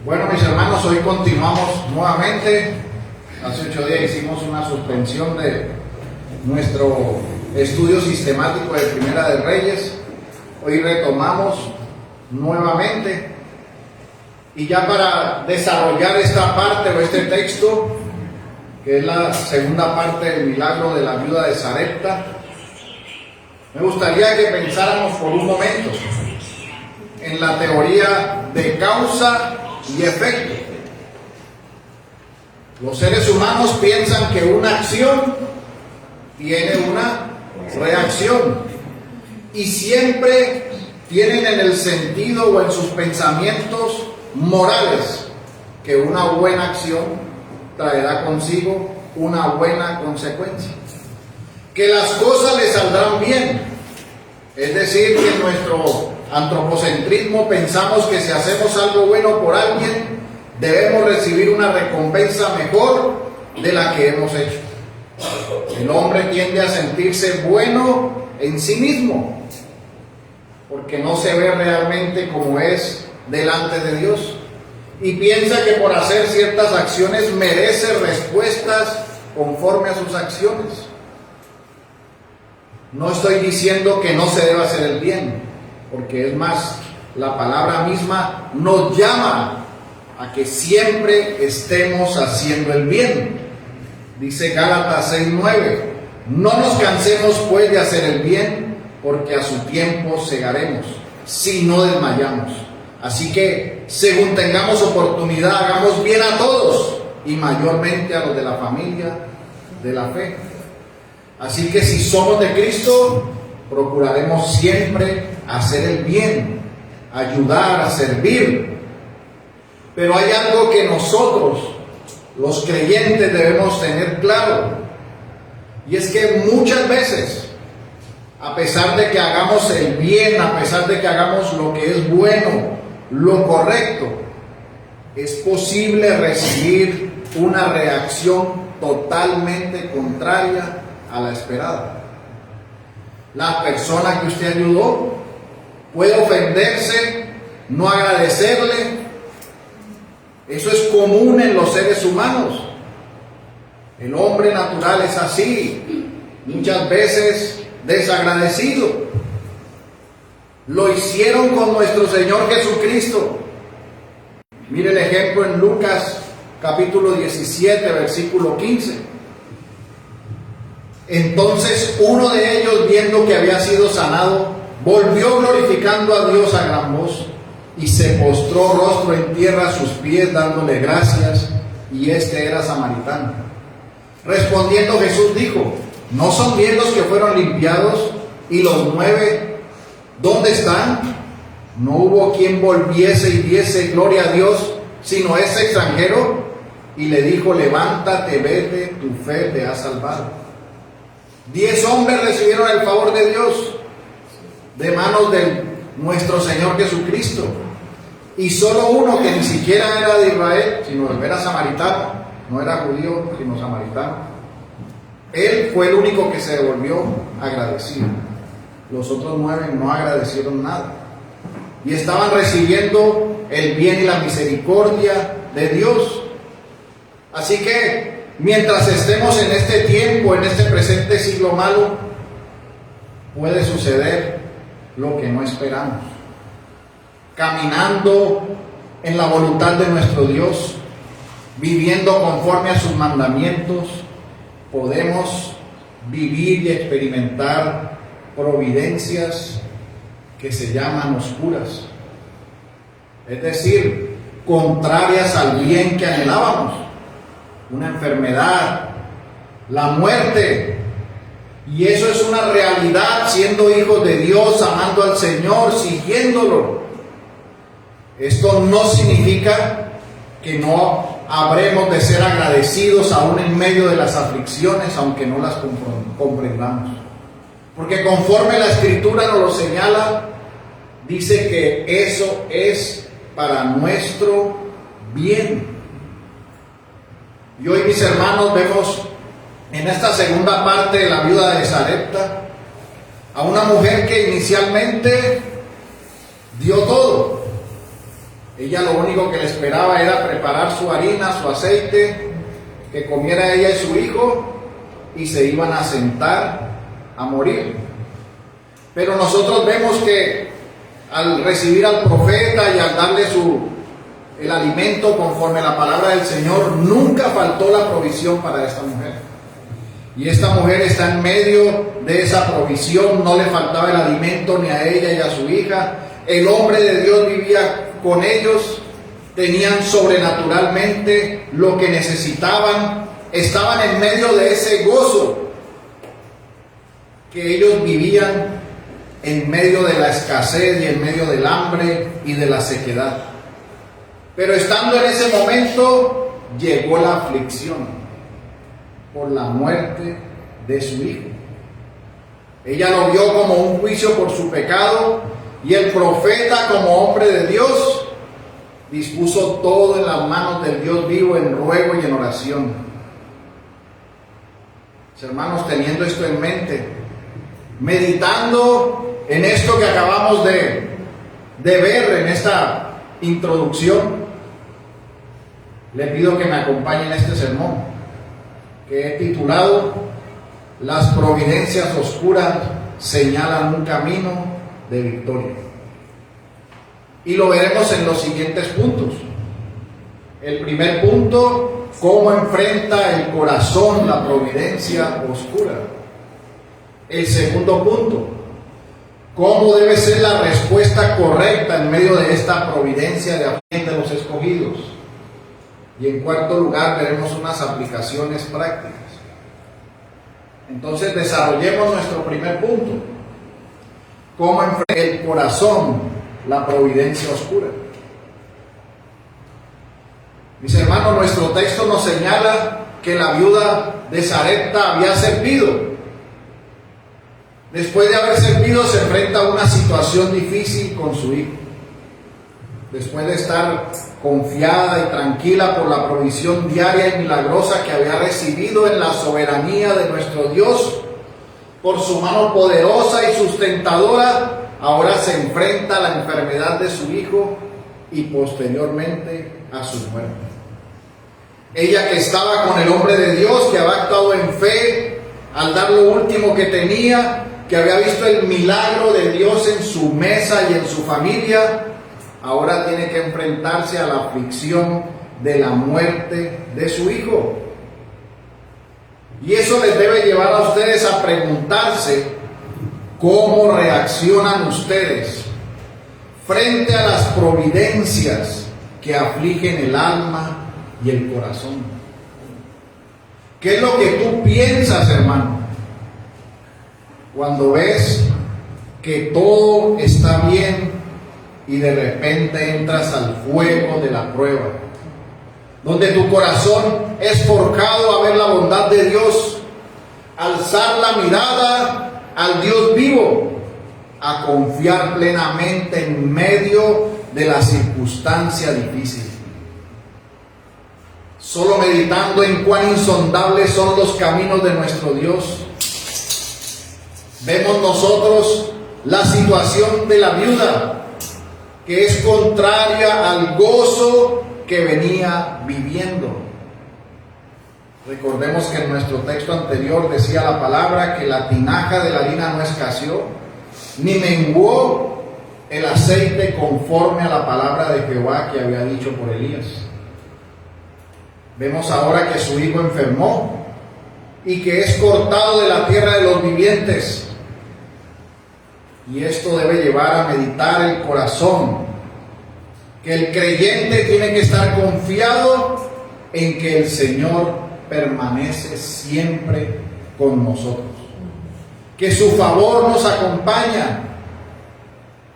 Bueno, mis hermanos, hoy continuamos nuevamente. Hace 8 días hicimos una suspensión de nuestro estudio sistemático de Primera de Reyes. Hoy retomamos nuevamente. Y ya para desarrollar esta parte o este texto, que es la segunda parte del milagro de la viuda de Sarepta, me gustaría que pensáramos por un momento en la teoría de causa y efecto. Los seres humanos piensan que una acción tiene una reacción y siempre tienen en el sentido o en sus pensamientos morales que una buena acción traerá consigo una buena consecuencia, que las cosas le saldrán bien. Es decir, que en nuestro antropocentrismo pensamos que si hacemos algo bueno por alguien, debemos recibir una recompensa mejor de la que hemos hecho. El hombre tiende a sentirse bueno en sí mismo, porque no se ve realmente como es delante de Dios, y piensa que por hacer ciertas acciones merece respuestas conforme a sus acciones. No estoy diciendo que no se deba hacer el bien, porque es más, la palabra misma nos llama a que siempre estemos haciendo el bien. Dice Gálatas 6:9: no nos cansemos pues de hacer el bien, porque a su tiempo segaremos, si no desmayamos. Así que, según tengamos oportunidad, hagamos bien a todos, y mayormente a los de la familia de la fe. Así que si somos de Cristo, procuraremos siempre hacer el bien, ayudar, a servir. Pero hay algo que nosotros, los creyentes, debemos tener claro, y es que muchas veces, a pesar de que hagamos el bien, a pesar de que hagamos lo que es bueno, lo correcto, es posible recibir una reacción totalmente contraria a la esperada. La persona que usted ayudó puede ofenderse, no agradecerle. Eso es común en los seres humanos. El hombre natural es así, muchas veces desagradecido. Lo hicieron con nuestro Señor Jesucristo. Mire el ejemplo en Lucas capítulo 17, versículo 15. Entonces uno de ellos, viendo que había sido sanado, volvió glorificando a Dios a gran voz, y se postró rostro en tierra a sus pies, dándole gracias, y este era samaritano. Respondiendo Jesús dijo: ¿no son 10 los que fueron limpiados, y los 9 dónde están? No hubo quien volviese y diese gloria a Dios, sino ese extranjero. Y le dijo: levántate, vete, tu fe te ha salvado. 10 hombres recibieron el favor de Dios de manos de nuestro Señor Jesucristo, y solo uno, que ni siquiera era de Israel, sino era samaritano, no era judío, sino samaritano, él fue el único que se devolvió agradecido. Los otros 9 no agradecieron nada, y estaban recibiendo el bien y la misericordia de Dios. Así que mientras estemos en este tiempo, en este presente siglo malo, puede suceder lo que no esperamos. Caminando en la voluntad de nuestro Dios, viviendo conforme a sus mandamientos, podemos vivir y experimentar providencias que se llaman oscuras, es decir, contrarias al bien que anhelábamos. Una enfermedad, la muerte, y eso es una realidad siendo hijos de Dios, amando al Señor, siguiéndolo. Esto no significa que no habremos de ser agradecidos aún en medio de las aflicciones, aunque no las comprendamos, porque conforme la Escritura nos lo señala, dice que eso es para nuestro bien. Y hoy, mis hermanos, vemos en esta segunda parte de la viuda de Sarepta a una mujer que inicialmente dio todo, Ella lo único que le esperaba era preparar su harina, su aceite, que comiera ella y su hijo, y se iban a sentar a morir. Pero nosotros vemos que al recibir al profeta y al darle el alimento conforme a la palabra del Señor, nunca faltó la provisión para esta mujer. Y esta mujer está en medio de esa provisión, no le faltaba el alimento ni a ella ni a su hija. El hombre de Dios vivía con ellos, tenían sobrenaturalmente lo que necesitaban, estaban en medio de ese gozo que ellos vivían en medio de la escasez y en medio del hambre y de la sequedad. Pero estando en ese momento, llegó la aflicción por la muerte de su hijo. Ella lo vio como un juicio por su pecado, y el profeta, como hombre de Dios, dispuso todo en las manos del Dios vivo en ruego y en oración. Hermanos, teniendo esto en mente, meditando en esto que acabamos de ver en esta introducción, le pido que me acompañen en este sermón que he titulado "Las providencias oscuras señalan un camino de victoria". Y lo veremos en los siguientes puntos. El primer punto: cómo enfrenta el corazón la providencia oscura. El segundo punto: cómo debe ser la respuesta correcta en medio de esta providencia de los escogidos. Y en cuarto lugar, veremos unas aplicaciones prácticas. Entonces, desarrollemos nuestro primer punto: cómo enfrenta el corazón la providencia oscura. Mis hermanos, nuestro texto nos señala que la viuda de Sarepta había servido. Después de haber servido, se enfrenta a una situación difícil con su hijo. Después de estar confiada y tranquila por la provisión diaria y milagrosa que había recibido en la soberanía de nuestro Dios, por su mano poderosa y sustentadora, ahora se enfrenta a la enfermedad de su hijo y posteriormente a su muerte. Ella, que estaba con el hombre de Dios, que había actuado en fe al dar lo último que tenía, que había visto el milagro de Dios en su mesa y en su familia, ahora tiene que enfrentarse a la aflicción de la muerte de su hijo. Y eso les debe llevar a ustedes a preguntarse cómo reaccionan ustedes frente a las providencias que afligen el alma y el corazón. ¿Qué es lo que tú piensas, hermano, cuando ves que todo está bien y de repente entras al fuego de la prueba, donde tu corazón es forjado a ver la bondad de Dios, alzar la mirada al Dios vivo, a confiar plenamente en medio de la circunstancia difícil? Solo meditando en cuán insondables son los caminos de nuestro Dios, vemos nosotros la situación de la viuda, que es contraria al gozo que venía viviendo. Recordemos que en nuestro texto anterior decía la palabra que la tinaja de la harina no escaseó, ni menguó el aceite, conforme a la palabra de Jehová que había dicho por Elías. Vemos ahora que su hijo enfermó y que es cortado de la tierra de los vivientes. Y esto debe llevar a meditar el corazón, que el creyente tiene que estar confiado en que el Señor permanece siempre con nosotros, que su favor nos acompaña,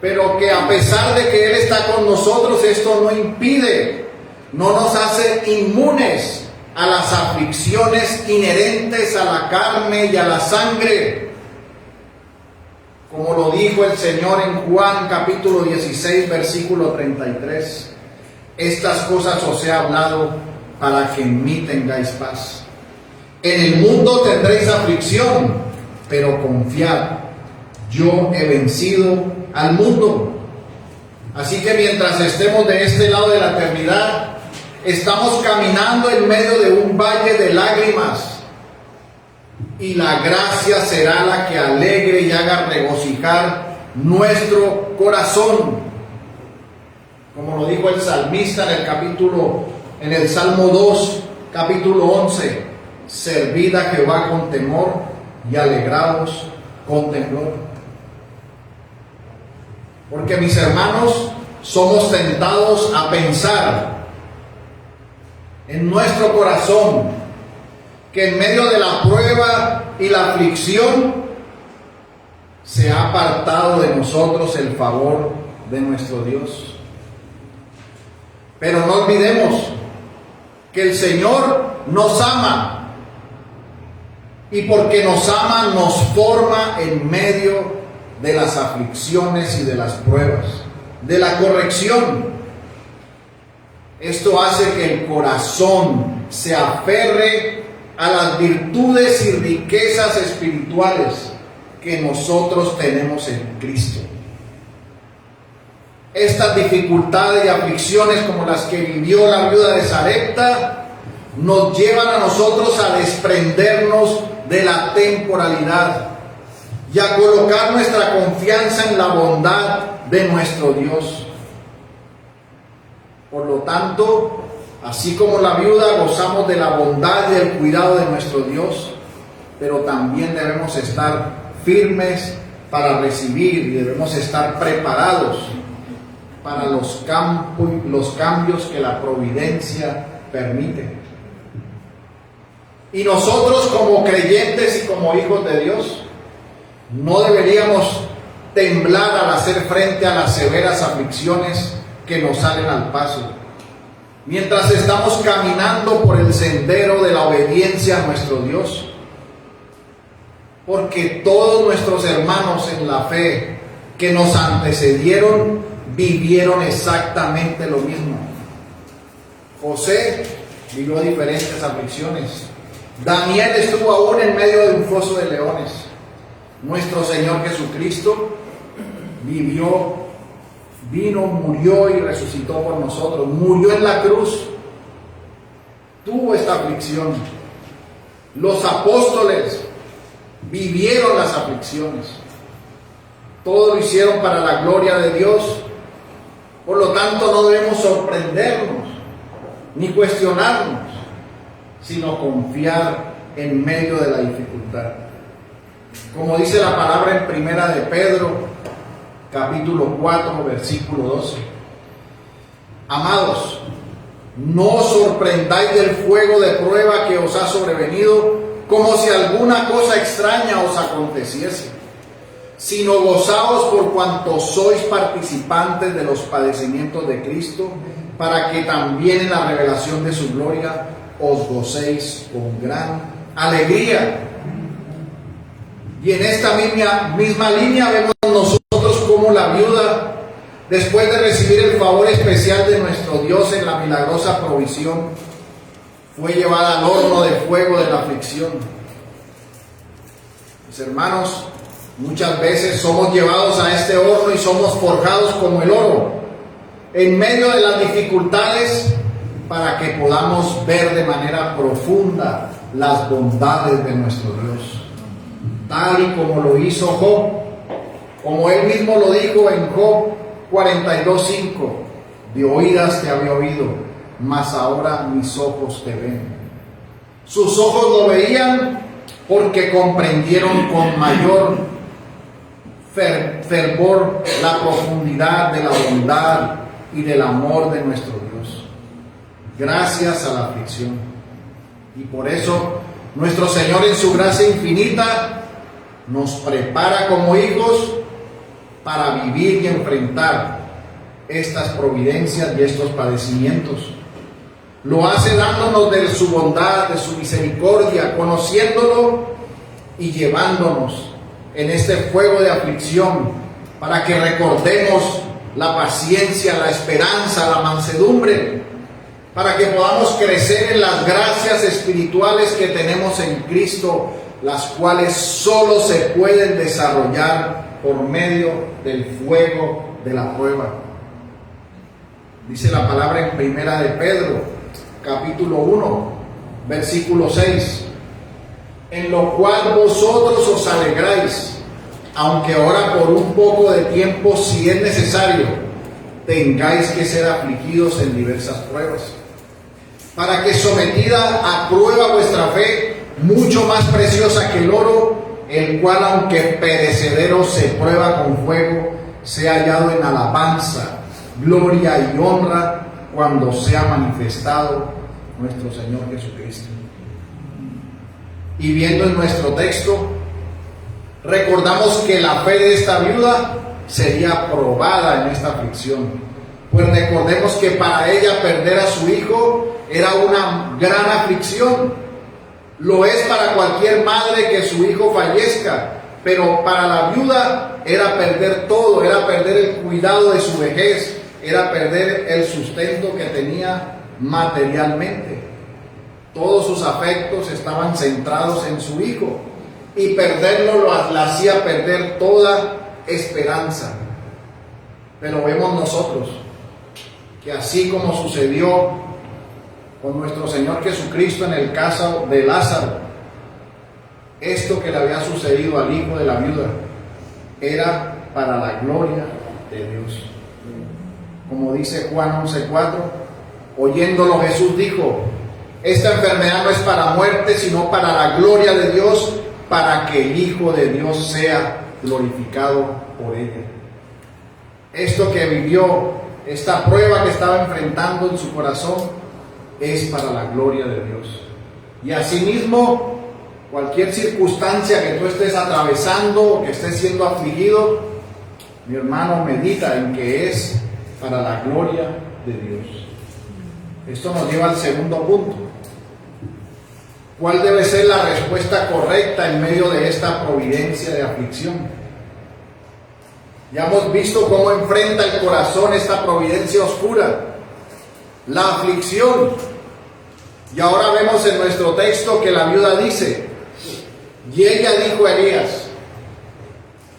pero que a pesar de que Él está con nosotros, esto no impide, no nos hace inmunes a las aflicciones inherentes a la carne y a la sangre. Como lo dijo el Señor en Juan capítulo 16, versículo 33, estas cosas os he hablado para que en mí tengáis paz. En el mundo tendréis aflicción, pero confiad, yo he vencido al mundo. Así que mientras estemos de este lado de la eternidad, estamos caminando en medio de un valle de lágrimas, y la gracia será la que alegre y haga regocijar nuestro corazón. Como lo dijo el salmista en el Salmo 2, capítulo 11, servid a Jehová con temor y alegraos con temor. Porque, mis hermanos, somos tentados a pensar en nuestro corazón que en medio de la prueba y la aflicción se ha apartado de nosotros el favor de nuestro Dios. Pero no olvidemos que el Señor nos ama, y porque nos ama nos forma en medio de las aflicciones y de las pruebas, de la corrección. Esto hace que el corazón se aferre a las virtudes y riquezas espirituales que nosotros tenemos en Cristo. Estas dificultades y aflicciones, como las que vivió la viuda de Sarepta, nos llevan a nosotros a desprendernos de la temporalidad y a colocar nuestra confianza en la bondad de nuestro Dios. Por lo tanto, así como la viuda, gozamos de la bondad y el cuidado de nuestro Dios, pero también debemos estar firmes para recibir y debemos estar preparados para los cambios que la providencia permite. Y nosotros, como creyentes y como hijos de Dios, no deberíamos temblar al hacer frente a las severas aflicciones que nos salen al paso, mientras estamos caminando por el sendero de la obediencia a nuestro Dios. Porque todos nuestros hermanos en la fe que nos antecedieron vivieron exactamente lo mismo. José vivió diferentes aflicciones. Daniel estuvo aún en medio de un foso de leones. Nuestro Señor Jesucristo vino, murió y resucitó por nosotros. Murió en la cruz. Tuvo esta aflicción. Los apóstoles vivieron las aflicciones. Todo lo hicieron para la gloria de Dios. Por lo tanto, no debemos sorprendernos ni cuestionarnos, sino confiar en medio de la dificultad. Como dice la palabra en Primera de Pedro, capítulo 4, versículo 12. Amados, no os sorprendáis del fuego de prueba que os ha sobrevenido, como si alguna cosa extraña os aconteciese, sino gozaos por cuanto sois participantes de los padecimientos de Cristo, para que también en la revelación de su gloria os gocéis con gran alegría. Y en esta misma línea vemos nosotros como la viuda, después de recibir el favor especial de nuestro Dios en la milagrosa provisión, fue llevada al horno de fuego de la aflicción. Mis hermanos, muchas veces somos llevados a este horno y somos forjados como el oro, en medio de las dificultades, para que podamos ver de manera profunda las bondades de nuestro Dios. Tal y como lo hizo Job, como él mismo lo dijo en Job 42:5, de oídas te había oído, mas ahora mis ojos te ven. Sus ojos lo veían porque comprendieron con mayor fervor la profundidad de la bondad y del amor de nuestro Dios, gracias a la aflicción. Y por eso nuestro Señor, en su gracia infinita, nos prepara como hijos para vivir y enfrentar estas providencias y estos padecimientos. Lo hace dándonos de su bondad, de su misericordia, conociéndolo y llevándonos en este fuego de aflicción, para que recordemos la paciencia, la esperanza, la mansedumbre, para que podamos crecer en las gracias espirituales que tenemos en Cristo, las cuales solo se pueden desarrollar por medio del fuego de la prueba. Dice la palabra en Primera de Pedro, capítulo 1, versículo 6. En lo cual vosotros os alegráis, aunque ahora por un poco de tiempo, si es necesario, tengáis que ser afligidos en diversas pruebas, para que sometida a prueba vuestra fe, mucho más preciosa que el oro, el cual aunque perecedero se prueba con fuego, sea hallado en alabanza, gloria y honra cuando sea manifestado nuestro Señor Jesucristo. Y viendo en nuestro texto, recordamos que la fe de esta viuda sería probada en esta aflicción. Pues recordemos que para ella perder a su hijo era una gran aflicción. Lo es para cualquier madre que su hijo fallezca, pero para la viuda era perder todo, era perder el cuidado de su vejez, era perder el sustento que tenía materialmente. Todos sus afectos estaban centrados en su hijo, y perderlo la hacía perder toda esperanza. Pero vemos nosotros que así como sucedió con nuestro Señor Jesucristo en el caso de Lázaro, esto que le había sucedido al hijo de la viuda era para la gloria de Dios. Como dice Juan 11:4, oyéndolo Jesús dijo: esta enfermedad no es para muerte, sino para la gloria de Dios, para que el Hijo de Dios sea glorificado por ella. Esto que vivió, esta prueba que estaba enfrentando en su corazón, es para la gloria de Dios. Y asimismo, cualquier circunstancia que tú estés atravesando o que estés siendo afligido, mi hermano, medita en que es para la gloria de Dios. Esto nos lleva al segundo punto. ¿Cuál debe ser la respuesta correcta en medio de esta providencia de aflicción? Ya hemos visto cómo enfrenta el corazón esta providencia oscura, la aflicción. Y ahora vemos en nuestro texto que la viuda dice: y ella dijo a Elías: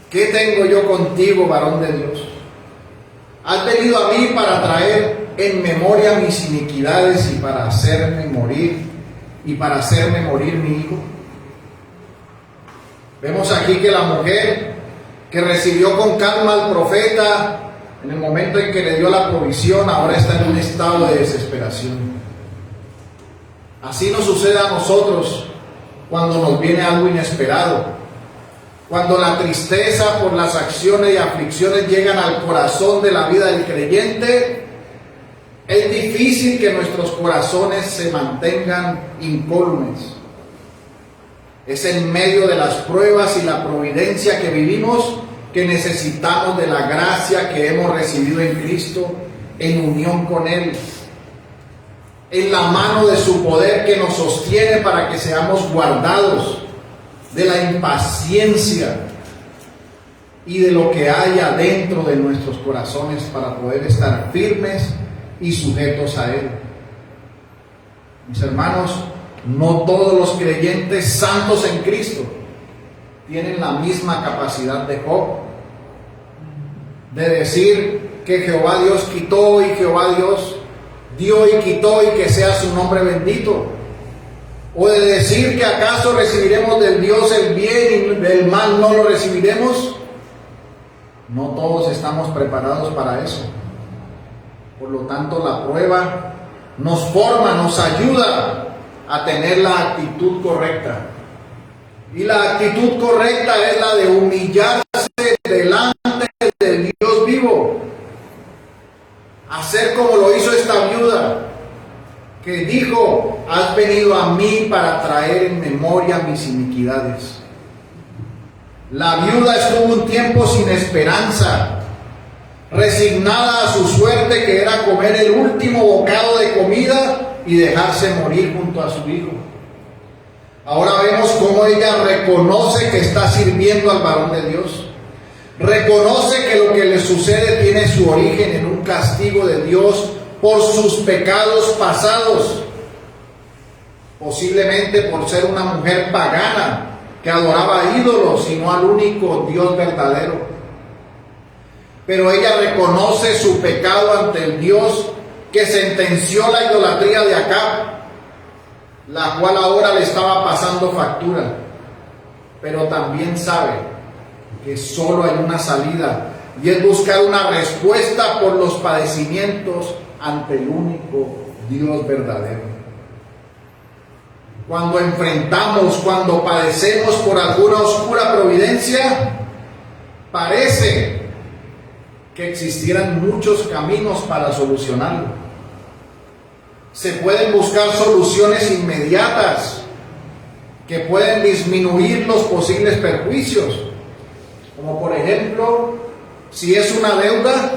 ¿qué tengo yo contigo, varón de Dios? ¿Has venido a mí para traer en memoria mis iniquidades y para hacerme morir mi hijo? Vemos aquí que la mujer que recibió con calma al profeta en el momento en que le dio la provisión, ahora está en un estado de desesperación. Así nos sucede a nosotros cuando nos viene algo inesperado, cuando la tristeza por las acciones y aflicciones llegan al corazón de la vida del creyente. Es difícil que nuestros corazones se mantengan incólumes. Es en medio de las pruebas y la providencia que vivimos que necesitamos de la gracia que hemos recibido en Cristo, en unión con Él, en la mano de su poder que nos sostiene para que seamos guardados de la impaciencia y de lo que haya dentro de nuestros corazones para poder estar firmes y sujetos a Él. Mis hermanos, no todos los creyentes santos en Cristo tienen la misma capacidad de Job, de decir que Jehová Dios quitó y Jehová Dios dio y quitó y que sea su nombre bendito, o de decir que acaso recibiremos del Dios el bien y del mal no lo recibiremos. No todos estamos preparados para eso. Por lo tanto, la prueba nos forma, nos ayuda a tener la actitud correcta. Y la actitud correcta es la de humillarse delante del Dios vivo. Hacer como lo hizo esta viuda, que dijo: has venido a mí para traer en memoria mis iniquidades. La viuda estuvo un tiempo sin esperanza, resignada a su suerte, que era comer el último bocado de comida y dejarse morir junto a su hijo. Ahora vemos cómo ella reconoce que está sirviendo al varón de Dios. Reconoce que lo que le sucede tiene su origen en un castigo de Dios por sus pecados pasados. Posiblemente por ser una mujer pagana que adoraba ídolos y no al único Dios verdadero. Pero ella reconoce su pecado ante el Dios que sentenció la idolatría de Acab, la cual ahora le estaba pasando factura, pero también sabe que solo hay una salida, y es buscar una respuesta por los padecimientos ante el único Dios verdadero. Cuando enfrentamos, cuando padecemos por alguna oscura providencia, parece que existieran muchos caminos para solucionarlo. Se pueden buscar soluciones inmediatas que pueden disminuir los posibles perjuicios, como por ejemplo, si es una deuda,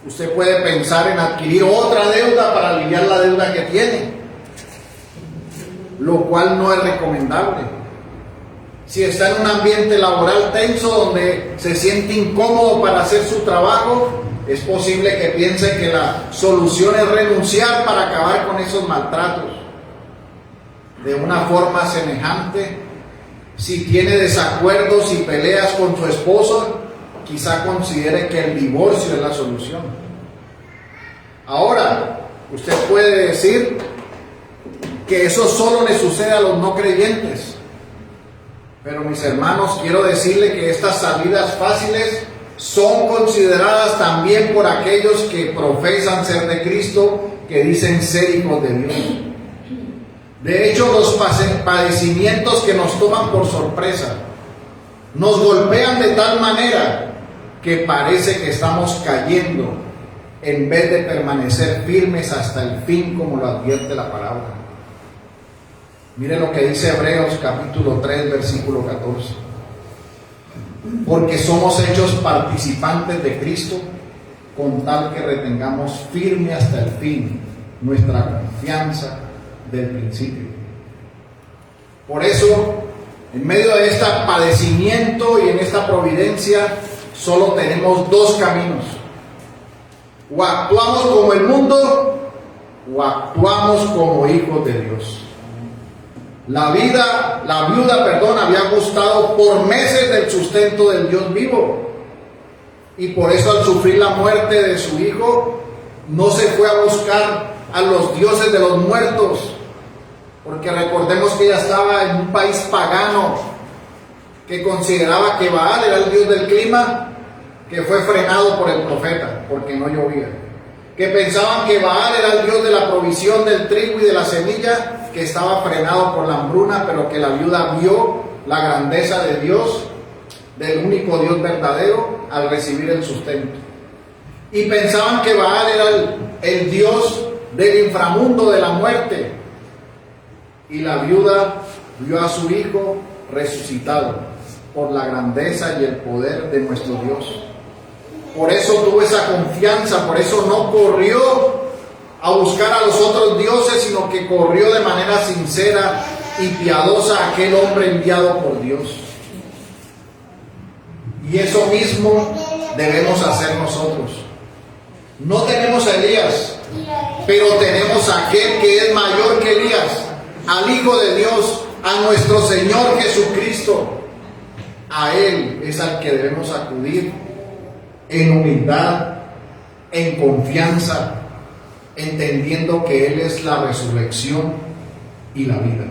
usted puede pensar en adquirir otra deuda para aliviar la deuda que tiene, lo cual no es recomendable. Si está en un ambiente laboral tenso donde se siente incómodo para hacer su trabajo, es posible que piense que la solución es renunciar para acabar con esos maltratos. De una forma semejante, si tiene desacuerdos y peleas con su esposo, quizá considere que el divorcio es la solución. Ahora, usted puede decir que eso solo le sucede a los no creyentes. Pero mis hermanos, quiero decirle que estas salidas fáciles son consideradas también por aquellos que profesan ser de Cristo, que dicen ser hijos de Dios. De hecho, los padecimientos que nos toman por sorpresa nos golpean de tal manera que parece que estamos cayendo en vez de permanecer firmes hasta el fin, como lo advierte la palabra. Mire lo que dice Hebreos capítulo 3, versículo 14. Porque somos hechos participantes de Cristo, con tal que retengamos firme hasta el fin nuestra confianza del principio. Por eso, en medio de este padecimiento y en esta providencia, solo tenemos dos caminos. O actuamos como el mundo, o actuamos como hijos de Dios. La viuda, había gustado por meses del sustento del Dios vivo. Y por eso, al sufrir la muerte de su hijo, no se fue a buscar a los dioses de los muertos. Porque recordemos que ella estaba en un país pagano que consideraba que Baal era el dios del clima, que fue frenado por el profeta porque no llovía. Que pensaban que Baal era el dios de la provisión del trigo y de la semilla, que estaba frenado por la hambruna, pero que la viuda vio la grandeza de Dios, del único Dios verdadero, al recibir el sustento. Y pensaban que Baal era el dios del inframundo, de la muerte. Y la viuda vio a su hijo resucitado por la grandeza y el poder de nuestro Dios. Por eso tuvo esa confianza, por eso no corrió a buscar a los otros dioses, sino que corrió de manera sincera y piadosa a aquel hombre enviado por Dios. Y eso mismo debemos hacer nosotros. No tenemos a Elías, pero tenemos a aquel que es mayor que Elías, al Hijo de Dios, a nuestro Señor Jesucristo. A Él es al que debemos acudir en humildad, en confianza, entendiendo que Él es la resurrección y la vida.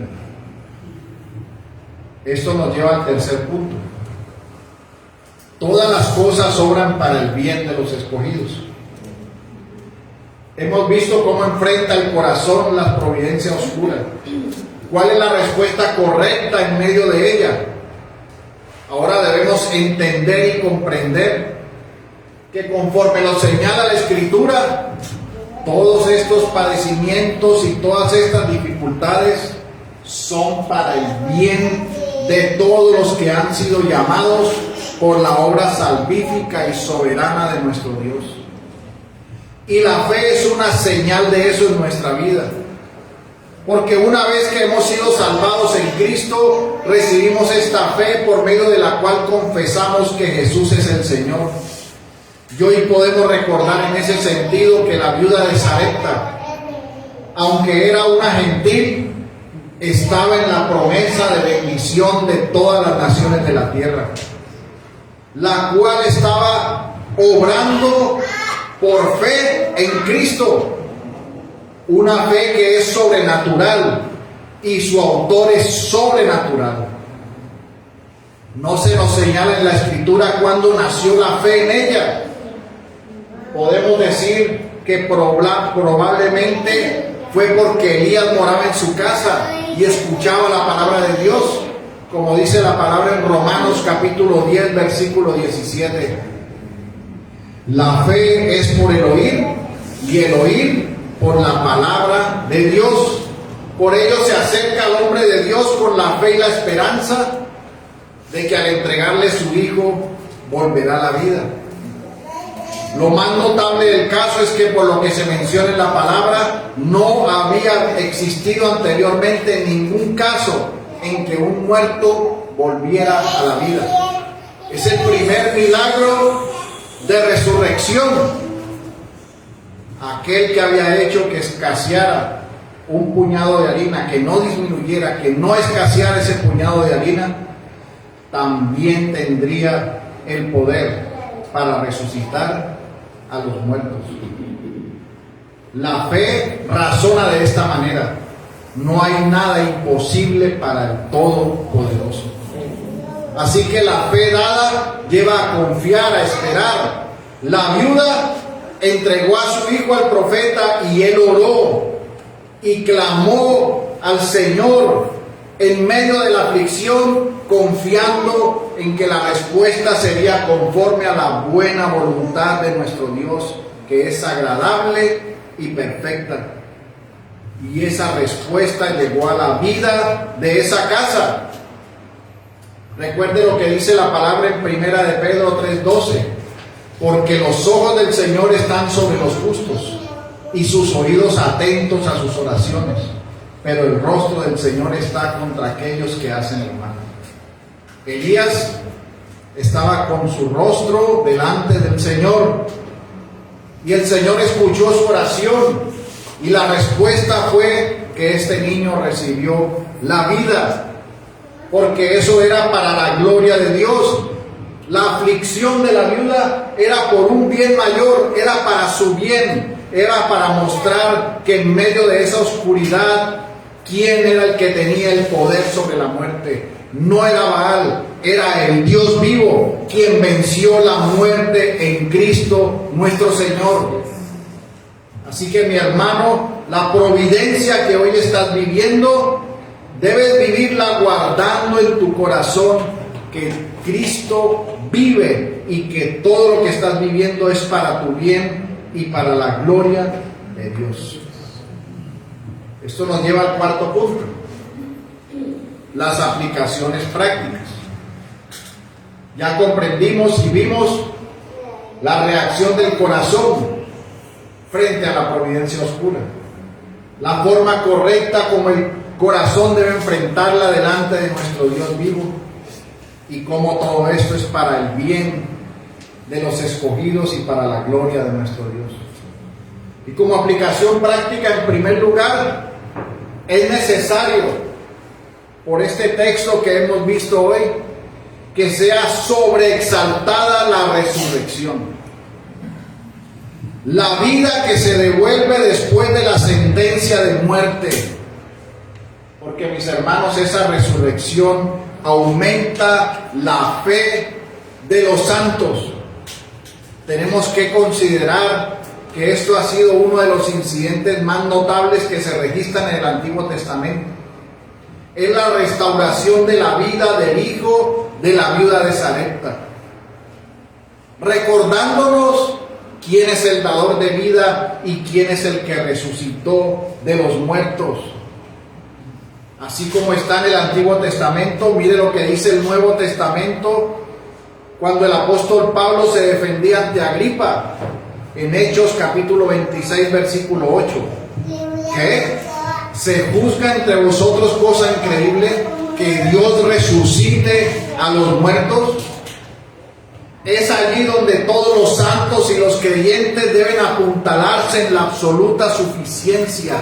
Esto nos lleva al tercer punto. Todas las cosas obran para el bien de los escogidos. Hemos visto cómo enfrenta el corazón la providencia oscura. ¿Cuál es la respuesta correcta en medio de ella? Ahora debemos entender y comprender que conforme lo señala la Escritura, todos estos padecimientos y todas estas dificultades son para el bien de todos los que han sido llamados por la obra salvífica y soberana de nuestro Dios. Y la fe es una señal de eso en nuestra vida. Porque una vez que hemos sido salvados en Cristo, recibimos esta fe por medio de la cual confesamos que Jesús es el Señor. Y hoy podemos recordar en ese sentido que la viuda de Sarepta, aunque era una gentil, estaba en la promesa de bendición de todas las naciones de la tierra, la cual estaba obrando por fe en Cristo, una fe que es sobrenatural y su autor es sobrenatural. No se nos señala en la Escritura cuándo nació la fe en ella. Podemos decir que probablemente fue porque Elías moraba en su casa y escuchaba la palabra de Dios, como dice la palabra en Romanos capítulo 10, versículo 17. La fe es por el oír y el oír por la palabra de Dios. Por ello se acerca al hombre de Dios con la fe y la esperanza de que al entregarle su hijo volverá a la vida. Lo más notable del caso es que por lo que se menciona en la palabra, no había existido anteriormente ningún caso en que un muerto volviera a la vida. Es el primer milagro de resurrección. Aquel que había hecho que escaseara un puñado de harina, que no disminuyera, que no escaseara ese puñado de harina, también tendría el poder para resucitar a los muertos. La fe razona de esta manera: no hay nada imposible para el Todopoderoso. Así que la fe dada lleva a confiar, a esperar. La viuda entregó a su hijo al profeta y él oró y clamó al Señor en medio de la aflicción, confiando en que la respuesta sería conforme a la buena voluntad de nuestro Dios, que es agradable y perfecta. Y esa respuesta llegó a la vida de esa casa. Recuerde lo que dice la palabra en primera de Pedro 3:12: porque los ojos del Señor están sobre los justos y sus oídos atentos a sus oraciones, pero el rostro del Señor está contra aquellos que hacen el mal. Elías estaba con su rostro delante del Señor y el Señor escuchó su oración y la respuesta fue que este niño recibió la vida, porque eso era para la gloria de Dios. La aflicción de la viuda era por un bien mayor, era para su bien, era para mostrar que en medio de esa oscuridad, ¿quién era el que tenía el poder sobre la muerte? No era Baal, era el Dios vivo quien venció la muerte en Cristo nuestro Señor. Así que, mi hermano, la providencia que hoy estás viviendo, debes vivirla guardando en tu corazón que Cristo vive y que todo lo que estás viviendo es para tu bien y para la gloria de Dios. Esto nos lleva al cuarto punto: las aplicaciones prácticas. Ya comprendimos y vimos la reacción del corazón frente a la providencia oscura, la forma correcta como el corazón debe enfrentarla delante de nuestro Dios vivo, y cómo todo esto es para el bien de los escogidos y para la gloria de nuestro Dios. Y como aplicación práctica, en primer lugar, es necesario, por este texto que hemos visto hoy, que sea sobreexaltada la resurrección. La vida que se devuelve después de la sentencia de muerte. Porque, mis hermanos, esa resurrección aumenta la fe de los santos. Tenemos que considerar que esto ha sido uno de los incidentes más notables que se registran en el Antiguo Testamento. Es la restauración de la vida del hijo de la viuda de Sarepta, recordándonos quién es el dador de vida y quién es el que resucitó de los muertos. Así como está en el Antiguo Testamento, mire lo que dice el Nuevo Testamento cuando el apóstol Pablo se defendía ante Agripa en Hechos capítulo 26 versículo 8. ¿Qué? ¿Se juzga entre vosotros cosa increíble que Dios resucite a los muertos? Es allí donde todos los santos y los creyentes deben apuntalarse en la absoluta suficiencia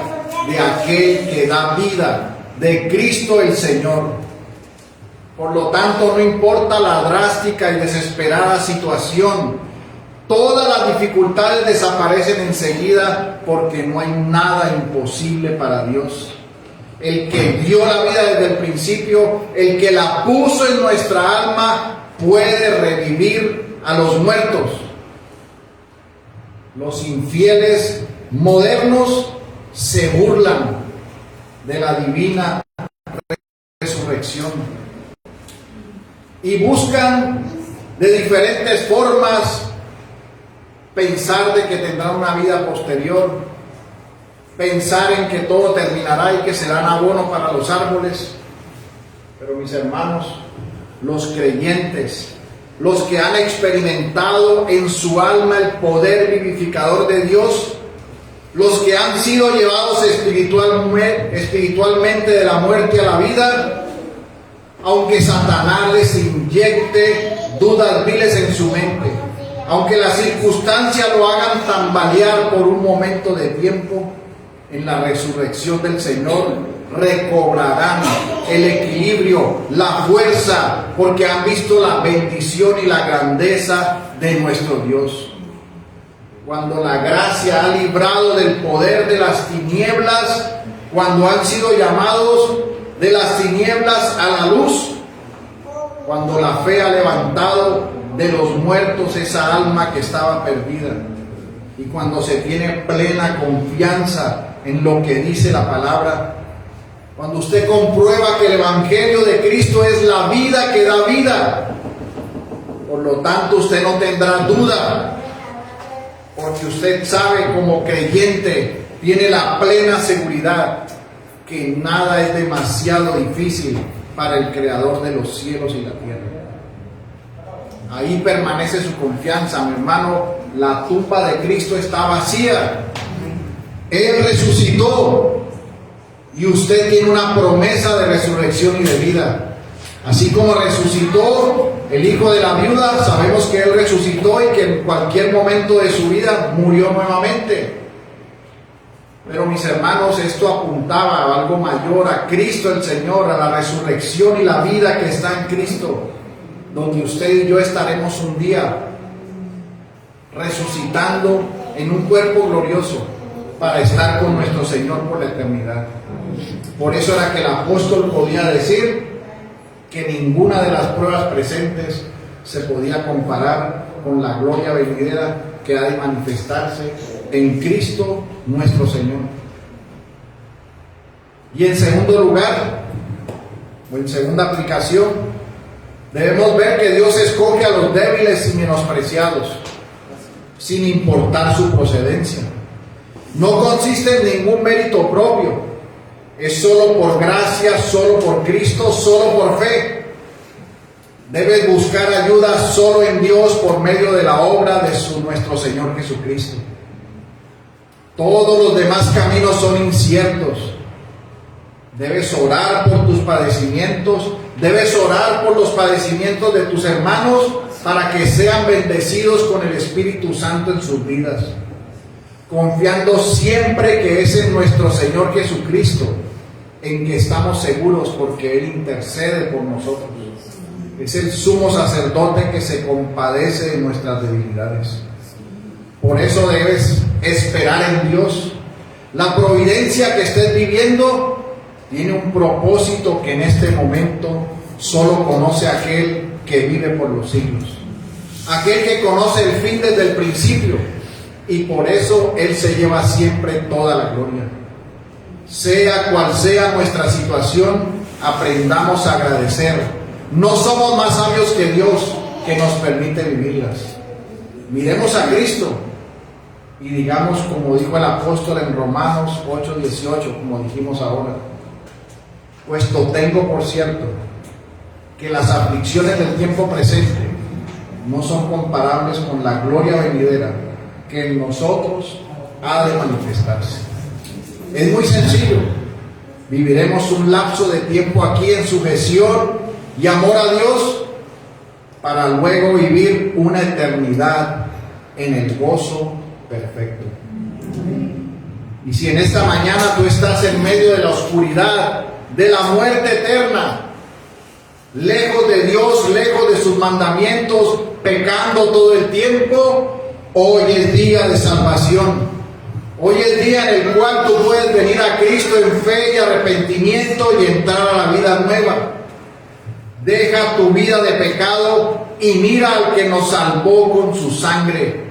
de aquel que da vida, de Cristo el Señor. Por lo tanto, no importa la drástica y desesperada situación Todas las dificultades desaparecen enseguida porque no hay nada imposible para Dios. El que dio la vida desde el principio, el que la puso en nuestra alma, puede revivir a los muertos. Los infieles modernos se burlan de la divina resurrección y buscan de diferentes formas pensar de que tendrán una vida posterior, pensar en que todo terminará y que serán abono para los árboles. Pero mis hermanos, los creyentes, los que han experimentado en su alma el poder vivificador de Dios, los que han sido llevados espiritualmente de la muerte a la vida, aunque Satanás les inyecte dudas viles en su mente, aunque las circunstancias lo hagan tambalear por un momento de tiempo, en la resurrección del Señor recobrarán el equilibrio, la fuerza, porque han visto la bendición y la grandeza de nuestro Dios. Cuando la gracia ha librado del poder de las tinieblas, cuando han sido llamados de las tinieblas a la luz, cuando la fe ha levantado de los muertos esa alma que estaba perdida, y cuando se tiene plena confianza en lo que dice la palabra, cuando usted comprueba que el Evangelio de Cristo es la vida que da vida, por lo tanto usted no tendrá duda, porque usted sabe como creyente, tiene la plena seguridad que nada es demasiado difícil para el Creador de los cielos y la tierra. Ahí permanece su confianza, mi hermano. La tumba de Cristo está vacía. Él resucitó y usted tiene una promesa de resurrección y de vida. Así como resucitó el hijo de la viuda, sabemos que Él resucitó y que en cualquier momento de su vida murió nuevamente. Pero mis hermanos, esto apuntaba a algo mayor, a Cristo el Señor, a la resurrección y la vida que está en Cristo, donde usted y yo estaremos un día resucitando en un cuerpo glorioso para estar con nuestro Señor por la eternidad. Por eso era que el apóstol podía decir que ninguna de las pruebas presentes se podía comparar con la gloria venidera que ha de manifestarse en Cristo nuestro Señor. Y en segundo lugar, o en segunda aplicación, debemos ver que Dios escoge a los débiles y menospreciados, sin importar su procedencia. No consiste en ningún mérito propio, es solo por gracia, solo por Cristo, solo por fe. Debes buscar ayuda solo en Dios por medio de la obra de nuestro Señor Jesucristo. Todos los demás caminos son inciertos. Debes orar por tus padecimientos, debes orar por los padecimientos de tus hermanos para que sean bendecidos con el Espíritu Santo en sus vidas, confiando siempre que es en nuestro Señor Jesucristo en que estamos seguros, porque Él intercede por nosotros. Es el sumo sacerdote que se compadece de nuestras debilidades. Por eso debes esperar en Dios. La providencia que estés viviendo tiene un propósito que en este momento solo conoce aquel que vive por los siglos, aquel que conoce el fin desde el principio, y por eso Él se lleva siempre toda la gloria. Sea cual sea nuestra situación, aprendamos a agradecer. No somos más sabios que Dios, que nos permite vivirlas. Miremos a Cristo y digamos, como dijo el apóstol en Romanos 8:18, como dijimos ahora: puesto tengo por cierto que las aflicciones del tiempo presente no son comparables con la gloria venidera que en nosotros ha de manifestarse. Es muy sencillo. Viviremos un lapso de tiempo aquí en sujeción y amor a Dios, para luego vivir una eternidad en el gozo perfecto. Y si en esta mañana tú estás en medio de la oscuridad, de la muerte eterna, lejos de Dios, lejos de sus mandamientos, pecando todo el tiempo, Hoy es día de salvación. Hoy es día en el cual tú puedes venir a Cristo en fe y arrepentimiento y entrar a la vida nueva. Deja tu vida de pecado y mira al que nos salvó con su sangre.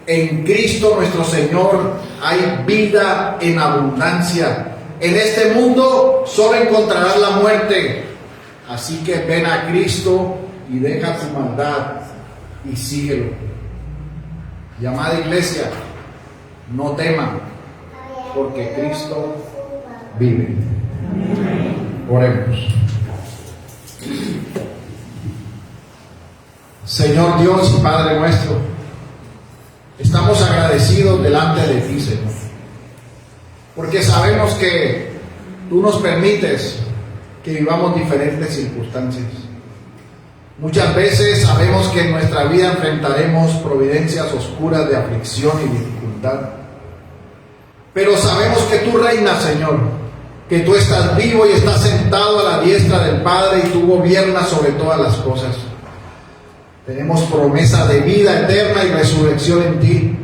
En Cristo nuestro Señor hay vida en abundancia. En este mundo solo encontrarás la muerte. Así que ven a Cristo y deja tu maldad y síguelo. Y amada iglesia, no teman, porque Cristo vive. Oremos. Señor Dios y Padre nuestro, estamos agradecidos delante de ti, Señor, porque sabemos que tú nos permites que vivamos diferentes circunstancias. Muchas veces sabemos que en nuestra vida enfrentaremos providencias oscuras de aflicción y dificultad, pero sabemos que tú reinas, Señor, que tú estás vivo y estás sentado a la diestra del Padre y tú gobiernas sobre todas las cosas. Tenemos promesa de vida eterna y resurrección en ti,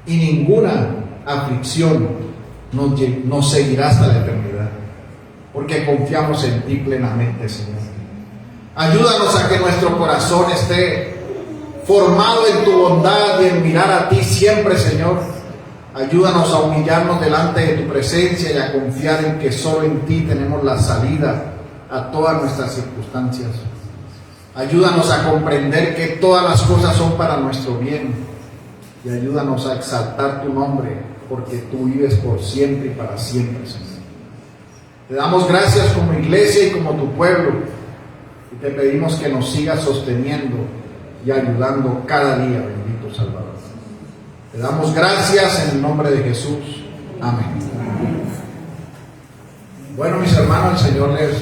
y ninguna aflicción nos seguirá hasta la eternidad, porque confiamos en ti plenamente, Señor. Ayúdanos a que nuestro corazón esté formado en tu bondad y en mirar a ti siempre, Señor. Ayúdanos a humillarnos delante de tu presencia y a confiar en que solo en ti tenemos la salida a todas nuestras circunstancias. Ayúdanos a comprender que todas las cosas son para nuestro bien, y ayúdanos a exaltar tu nombre, porque tú vives por siempre y para siempre, Señor. Te damos gracias como iglesia y como tu pueblo, y te pedimos que nos sigas sosteniendo y ayudando cada día, bendito Salvador. Te damos gracias en el nombre de Jesús. Amén. Bueno, mis hermanos, el Señor les